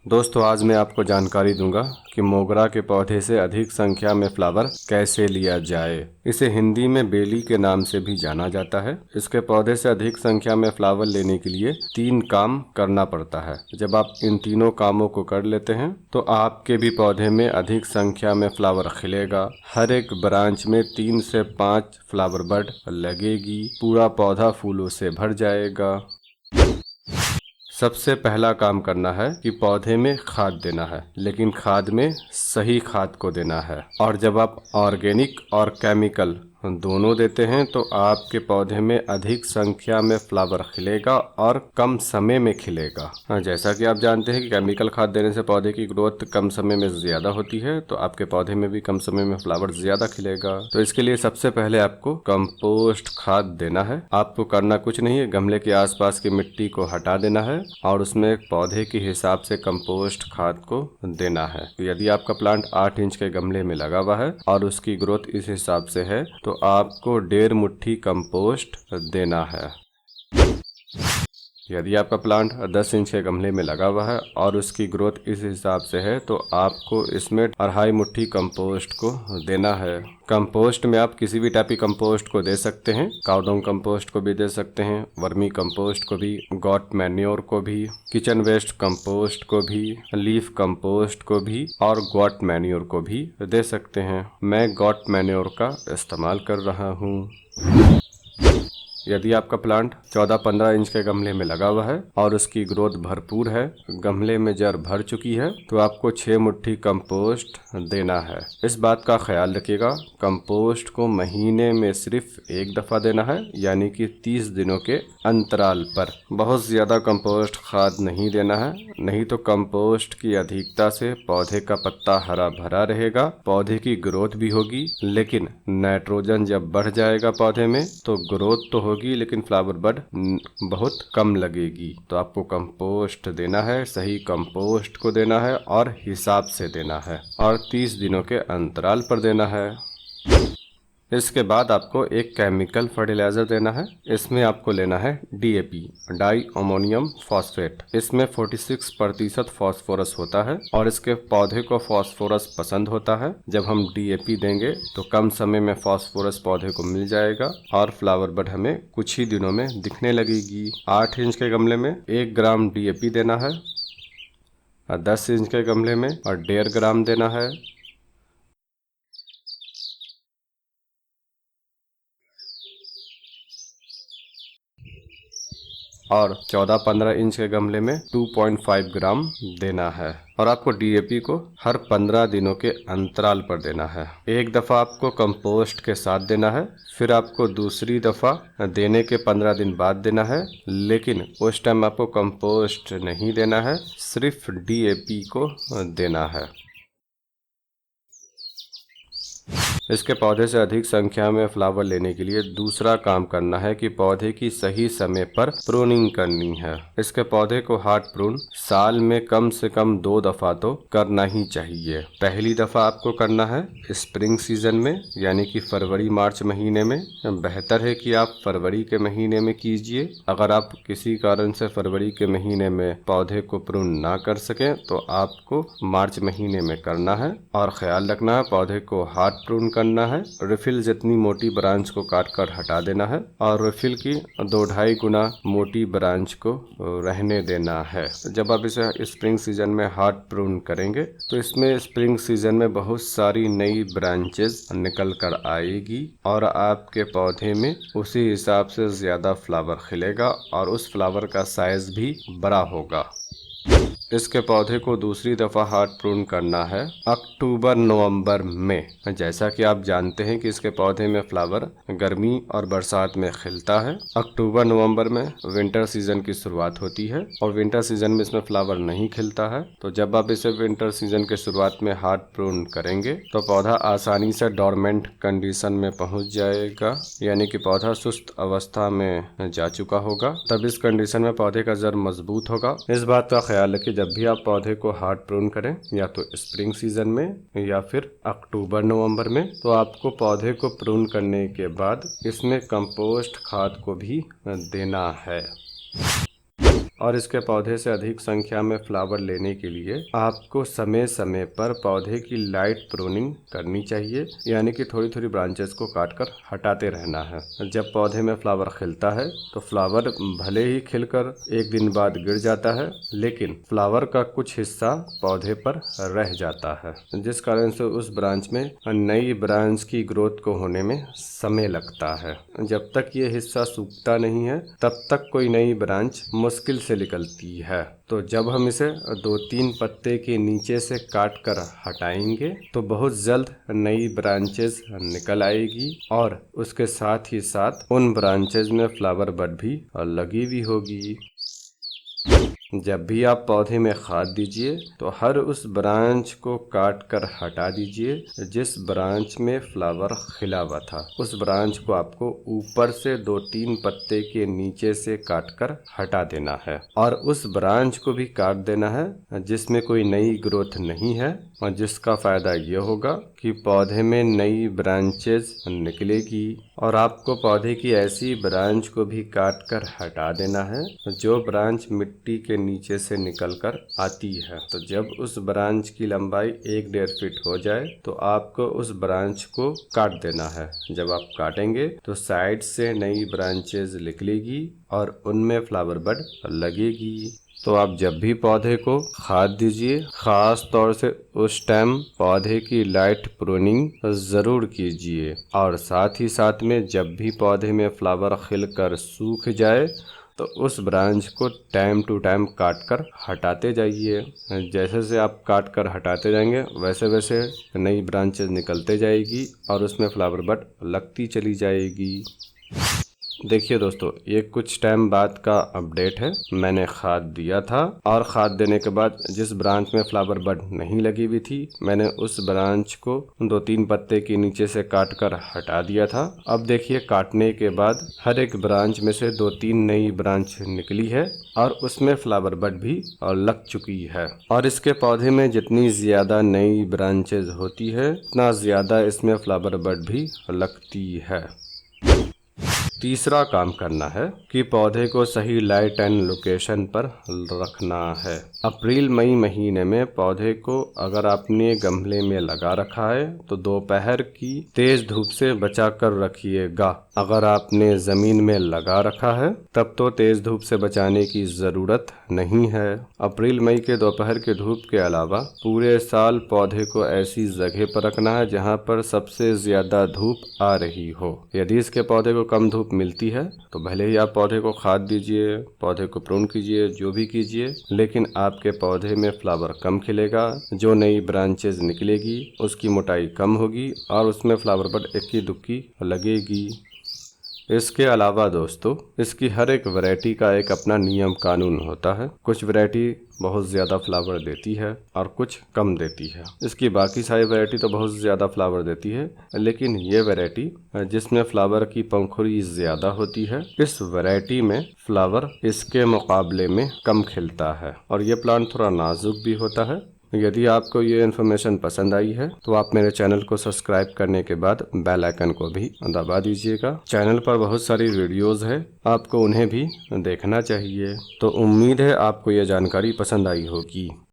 दोस्तों, आज मैं आपको जानकारी दूंगा कि मोगरा के पौधे से अधिक संख्या में फ्लावर कैसे लिया जाए। इसे हिंदी में बेली के नाम से भी जाना जाता है। इसके पौधे से अधिक संख्या में फ्लावर लेने के लिए 3 काम करना पड़ता है। जब आप इन तीनों कामों को कर लेते हैं तो आपके भी पौधे में अधिक संख्या में फ्लावर खिलेगा। हर एक ब्रांच में 3 से 5 फ्लावर बड लगेगी। पूरा पौधा फूलों से भर जाएगा। सबसे पहला काम करना है कि पौधे में खाद देना है, लेकिन खाद में सही खाद को देना है। और जब आप ऑर्गेनिक और केमिकल दोनों देते हैं तो आपके पौधे में अधिक संख्या में फ्लावर खिलेगा और कम समय में खिलेगा। जैसा कि आप जानते हैं कि केमिकल खाद देने से पौधे की ग्रोथ कम समय में ज़्यादा होती है, तो आपके पौधे में भी कम समय में फ्लावर ज़्यादा खिलेगा। तो इसके लिए सबसे पहले आपको कंपोस्ट खाद देना है। आपको करना कुछ नहीं है, गमले के आसपास की मिट्टी को हटा देना है और उसमें पौधे के हिसाब से कंपोस्ट खाद को देना है। तो यदि आपका प्लांट 8 इंच के गमले में लगा हुआ है और उसकी ग्रोथ इस हिसाब से है तो आपको 1.5 मुट्ठी कंपोस्ट देना है। यदि आपका प्लांट 10 इंच के गमले में लगा हुआ है और उसकी ग्रोथ इस हिसाब से है तो आपको इसमें 2.5 मुट्ठी कंपोस्ट को देना है। कंपोस्ट में आप किसी भी टाइप की कंपोस्ट को दे सकते हैं। काउडंग कंपोस्ट को भी दे सकते हैं, वर्मी कंपोस्ट को भी, गॉट मैन्योर को भी, किचन वेस्ट कंपोस्ट को भी, लीफ कंपोस्ट को भी और गॉट मैन्योर को भी दे सकते हैं। मैं गॉट मैन्योर का इस्तेमाल कर रहा हूँ। यदि आपका प्लांट 14-15 इंच के गमले में लगा हुआ है और उसकी ग्रोथ भरपूर है, गमले में जड़ भर चुकी है, तो आपको 6 मुट्ठी कंपोस्ट देना है। इस बात का ख्याल रखिएगा, कंपोस्ट को महीने में सिर्फ 1 दफ़ा देना है, यानी कि 30 दिनों के अंतराल पर। बहुत ज़्यादा कंपोस्ट खाद नहीं देना है, नहीं तो कंपोस्ट की अधिकता से पौधे का पत्ता हरा भरा रहेगा, पौधे की ग्रोथ भी होगी, लेकिन नाइट्रोजन जब बढ़ जाएगा पौधे में तो ग्रोथ तो होगी लेकिन फ्लावर बड बहुत कम लगेगी। तो आपको कंपोस्ट देना है, सही कंपोस्ट को देना है और हिसाब से देना है और 30 दिनों के अंतराल पर देना है। इसके बाद आपको एक केमिकल फर्टिलाइज़र देना है। इसमें आपको लेना है DAP, डाई अमोनियम फॉस्फेट। इसमें 46% फास्फोरस होता है और इसके पौधे को फास्फोरस पसंद होता है। जब हम DAP देंगे तो कम समय में फास्फोरस पौधे को मिल जाएगा और फ्लावर बड हमें कुछ ही दिनों में दिखने लगेगी। 8 इंच के गमले में 1 ग्राम DAP देना है, 10 इंच के गमले में और 1.5 ग्राम देना है, और 14-15 इंच के गमले में 2.5 ग्राम देना है। और आपको DAP को हर 15 दिनों के अंतराल पर देना है। एक दफ़ा आपको कंपोस्ट के साथ देना है, फिर आपको दूसरी दफ़ा देने के 15 दिन बाद देना है, लेकिन उस टाइम आपको कंपोस्ट नहीं देना है, सिर्फ DAP को देना है। इसके पौधे से अधिक संख्या में फ्लावर लेने के लिए दूसरा काम करना है कि पौधे की सही समय पर प्रूनिंग करनी है। इसके पौधे को हार्ड प्रून साल में कम से कम 2 दफ़ा तो करना ही चाहिए। पहली दफ़ा आपको करना है स्प्रिंग सीजन में, यानी कि फरवरी मार्च महीने में। बेहतर है कि आप फरवरी के महीने में कीजिए। अगर आप किसी कारण से फरवरी के महीने में पौधे को प्रून ना कर सकें तो आपको मार्च महीने में करना है। और ख्याल रखना है पौधे को हार्ड प्रून करना है। रिफिल जितनी मोटी ब्रांच को काट कर हटा देना है और रिफिल की 2-2.5 गुना मोटी ब्रांच को रहने देना है। जब आप इसे स्प्रिंग सीजन में हार्ड प्रून करेंगे तो इसमें स्प्रिंग सीजन में बहुत सारी नई ब्रांचेस निकल कर आएगी और आपके पौधे में उसी हिसाब से ज़्यादा फ्लावर खिलेगा और उस फ्लावर का साइज भी बड़ा होगा। इसके पौधे को दूसरी दफ़ा हार्ड प्रून करना है अक्टूबर-नवंबर में। जैसा कि आप जानते हैं कि इसके पौधे में फ्लावर गर्मी और बरसात में खिलता है। अक्टूबर-नवंबर में विंटर सीजन की शुरुआत होती है और विंटर सीजन में इसमें फ्लावर नहीं खिलता है। तो जब आप इसे विंटर सीजन के शुरुआत में हार्ड प्रून करेंगे तो पौधा आसानी से डोरमेंट कंडीशन में पहुंच जाएगा, यानी कि पौधा सुस्त अवस्था में जा चुका होगा। तब इस कंडीशन में पौधे का जड़ मजबूत होगा। इस बात का ख्याल रखिए, जब भी आप पौधे को हार्ड प्रून करें, या तो स्प्रिंग सीजन में या फिर अक्टूबर-नवंबर में, तो आपको पौधे को प्रून करने के बाद इसमें कंपोस्ट खाद को भी देना है। और इसके पौधे से अधिक संख्या में फ्लावर लेने के लिए आपको समय समय पर पौधे की लाइट प्रूनिंग करनी चाहिए, यानी कि थोड़ी थोड़ी ब्रांचेस को काटकर हटाते रहना है। जब पौधे में फ्लावर खिलता है तो फ्लावर भले ही खिलकर एक दिन बाद गिर जाता है, लेकिन फ्लावर का कुछ हिस्सा पौधे पर रह जाता है, जिस कारण से उस ब्रांच में नई ब्रांच की ग्रोथ को होने में समय लगता है। जब तक ये हिस्सा सूखता नहीं है तब तक कोई नई ब्रांच मुश्किल से निकलती है। तो जब हम इसे 2-3 पत्ते के नीचे से काट कर हटाएंगे तो बहुत जल्द नई ब्रांचेस निकल आएगी और उसके साथ ही साथ उन ब्रांचेस में फ्लावर बड भी लगी हुई होगी। जब भी आप पौधे में खाद दीजिए तो हर उस ब्रांच को काट कर हटा दीजिए जिस ब्रांच में फ्लावर खिला हुआ था। उस ब्रांच को आपको ऊपर से 2-3 पत्ते के नीचे से काट कर हटा देना है और उस ब्रांच को भी काट देना है जिसमें कोई नई ग्रोथ नहीं है, और जिसका फायदा ये होगा कि पौधे में नई ब्रांचेस निकलेगी। और आपको पौधे की ऐसी ब्रांच को भी काट कर हटा देना है जो ब्रांच मिट्टी के नीचे से निकलकर आती है। तो जब उस ब्रांच की लंबाई 1-1.5 फीट हो जाए तो आपको उस ब्रांच को काट देना है। जब आप काटेंगे तो साइड से नई ब्रांचेस निकलेगी और उनमें फ्लावर बड लगेगी। तो आप जब भी पौधे को खाद दीजिए, खास तौर से उस टाइम पौधे की लाइट प्रूनिंग ज़रूर कीजिए। और साथ ही साथ में जब भी पौधे में फ्लावर खिलकर सूख जाए तो उस ब्रांच को टाइम टू टाइम काट कर हटाते जाइए। जैसे से आप काट कर हटाते जाएंगे वैसे वैसे नई ब्रांचेस निकलते जाएगी और उसमें फ्लावर बड लगती चली जाएगी। देखिए दोस्तों, ये कुछ टाइम बाद का अपडेट है। मैंने खाद दिया था और खाद देने के बाद जिस ब्रांच में फ्लावर बड नहीं लगी हुई थी मैंने उस ब्रांच को 2-3 पत्ते के नीचे से काट कर हटा दिया था। अब देखिए, काटने के बाद हर एक ब्रांच में से 2-3 नई ब्रांच निकली है और उसमें फ्लावर बड भी लग चुकी है। और इसके पौधे में जितनी ज्यादा नई ब्रांचेज होती है उतना ज्यादा इसमें फ्लावर बड भी लगती है। तीसरा काम करना है कि पौधे को सही लाइट एंड लोकेशन पर रखना है। अप्रैल मई महीने में पौधे को अगर आपने गमले में लगा रखा है तो दोपहर की तेज धूप से बचा कर रखिएगा। अगर आपने जमीन में लगा रखा है तब तो तेज धूप से बचाने की जरूरत नहीं है। अप्रैल मई के दोपहर के धूप के अलावा पूरे साल पौधे को ऐसी जगह पर रखना है जहां पर सबसे ज्यादा धूप आ रही हो। यदि इसके पौधे को कम धूप मिलती है तो भले ही आप पौधे को खाद दीजिए, पौधे को प्रून कीजिए, जो भी कीजिए, लेकिन आपके पौधे में फ्लावर कम खिलेगा। जो नई ब्रांचेज निकलेगी उसकी मोटाई कम होगी और उसमें फ्लावर बड इक्की दुक्की लगेगी। इसके अलावा दोस्तों, इसकी हर एक वैरायटी का एक अपना नियम कानून होता है। कुछ वैरायटी बहुत ज़्यादा फ्लावर देती है और कुछ कम देती है। इसकी बाकी सारी वैरायटी तो बहुत ज़्यादा फ्लावर देती है, लेकिन ये वैरायटी जिसमें फ्लावर की पंखुड़ी ज़्यादा होती है, इस वैरायटी में फ्लावर इसके मुकाबले में कम खिलता है और ये प्लांट थोड़ा नाजुक भी होता है। यदि आपको ये इन्फॉर्मेशन पसंद आई है तो आप मेरे चैनल को सब्सक्राइब करने के बाद बेल आइकन को भी दबा दीजिएगा। चैनल पर बहुत सारी वीडियोस है, आपको उन्हें भी देखना चाहिए। तो उम्मीद है आपको ये जानकारी पसंद आई होगी।